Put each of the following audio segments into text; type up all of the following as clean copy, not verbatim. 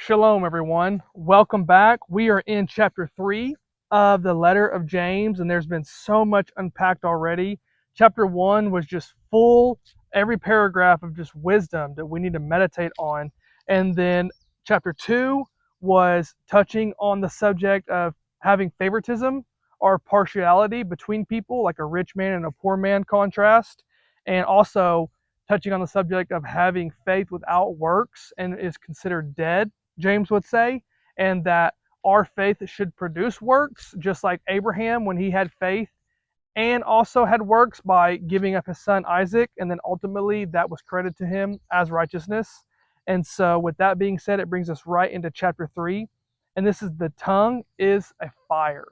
Shalom, everyone. Welcome back. We are in chapter 3 of the letter of James, and there's been so much unpacked already. Chapter 1 was just full, every paragraph of just wisdom that we need to meditate on. And then chapter 2 was touching on the subject of having favoritism or partiality between people, like a rich man and a poor man contrast, and also touching on the subject of having faith without works and is considered dead, James would say, and that our faith should produce works, just like Abraham when he had faith and also had works by giving up his son Isaac, and then ultimately that was credited to him as righteousness. And so, with that being said, it brings us right into chapter 3, and this is the tongue is a fire.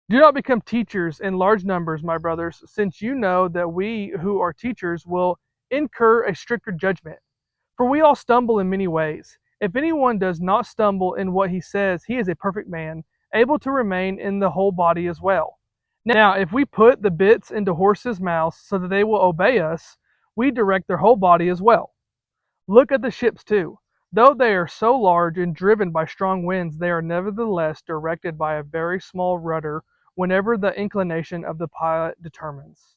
Do not become teachers in large numbers, my brothers, since you know that we who are teachers will incur a stricter judgment. For we all stumble in many ways. If anyone does not stumble in what he says, he is a perfect man, able to remain in the whole body as well. Now, if we put the bits into horses' mouths so that they will obey us, we direct their whole body as well. Look at the ships too. Though they are so large and driven by strong winds, they are nevertheless directed by a very small rudder whenever the inclination of the pilot determines.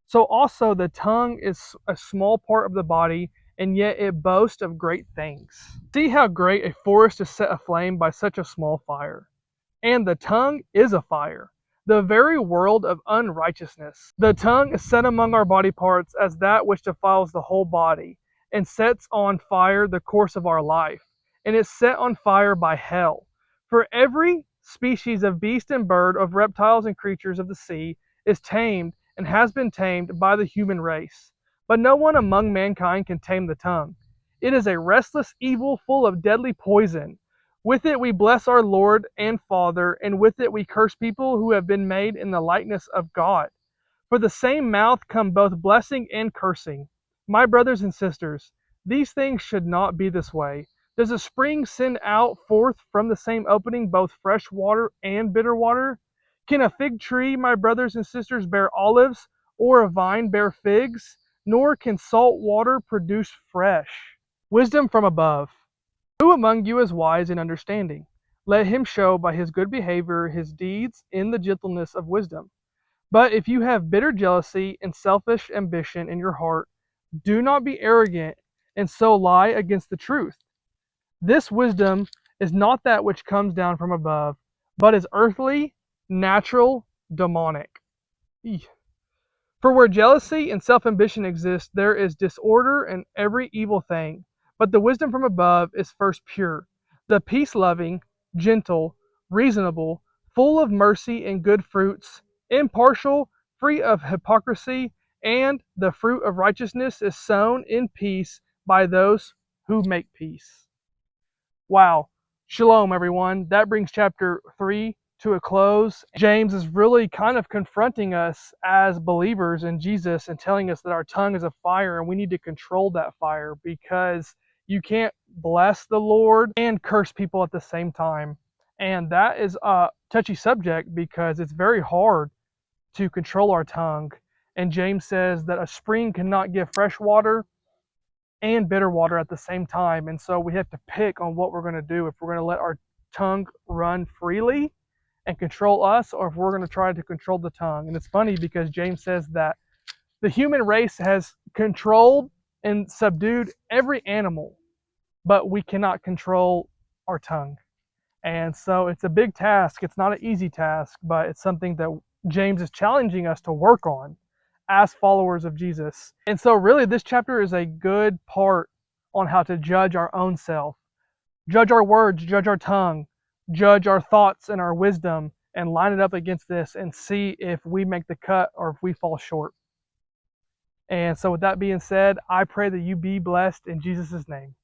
So also the tongue is a small part of the body, and yet it boasts of great things. See how great a forest is set aflame by such a small fire. And the tongue is a fire, the very world of unrighteousness. The tongue is set among our body parts as that which defiles the whole body, and sets on fire the course of our life, and is set on fire by hell. For every species of beast and bird, of reptiles and creatures of the sea, is tamed and has been tamed by the human race. But no one among mankind can tame the tongue. It is a restless evil full of deadly poison. With it we bless our Lord and Father, and with it we curse people who have been made in the likeness of God. For the same mouth come both blessing and cursing. My brothers and sisters, these things should not be this way. Does a spring send out forth from the same opening both fresh water and bitter water? Can a fig tree, my brothers and sisters, bear olives, or a vine bear figs? Nor can salt water produce fresh. Wisdom from above. Who among you is wise and understanding? Let him show by his good behavior his deeds in the gentleness of wisdom. But if you have bitter jealousy and selfish ambition in your heart, do not be arrogant and so lie against the truth. This wisdom is not that which comes down from above, but is earthly, natural, demonic. For where jealousy and self-ambition exist, there is disorder and every evil thing. But the wisdom from above is first pure, the peace-loving, gentle, reasonable, full of mercy and good fruits, impartial, free of hypocrisy, and the fruit of righteousness is sown in peace by those who make peace. Wow. Shalom, everyone. That brings chapter 3 to a close. James is really kind of confronting us as believers in Jesus and telling us that our tongue is a fire and we need to control that fire, because you can't bless the Lord and curse people at the same time. And that is a touchy subject because it's very hard to control our tongue. And James says that a spring cannot give fresh water and bitter water at the same time. And so we have to pick on what we're going to do, if we're going to let our tongue run freely and control us, or if we're going to try to control the tongue. And it's funny because James says that the human race has controlled and subdued every animal, but we cannot control our tongue. And so it's a big task. It's not an easy task, but it's something that James is challenging us to work on as followers of Jesus. And so really this chapter is a good part on how to judge our own self, judge our words, judge our tongue, judge our thoughts and our wisdom, and line it up against this and see if we make the cut or if we fall short. And so with that being said, I pray that you be blessed in Jesus' name.